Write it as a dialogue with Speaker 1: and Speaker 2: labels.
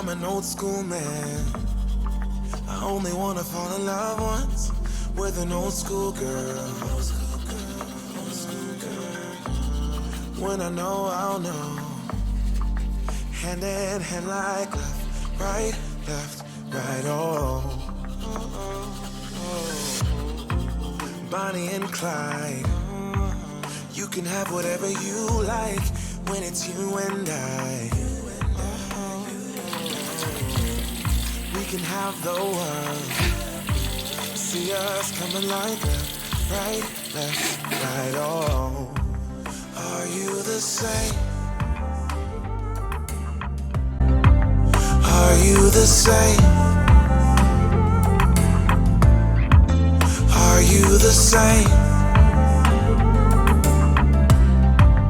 Speaker 1: I'm an old school man. I only wanna fall in love once with an old school girl. When I know, I'll know. Hand in hand like left, right, oh. Bonnie and Clyde. You can have whatever you like when it's you and I. We can have the world. See us coming like left, right, oh. Are you the same? Are you the same? Are you the same?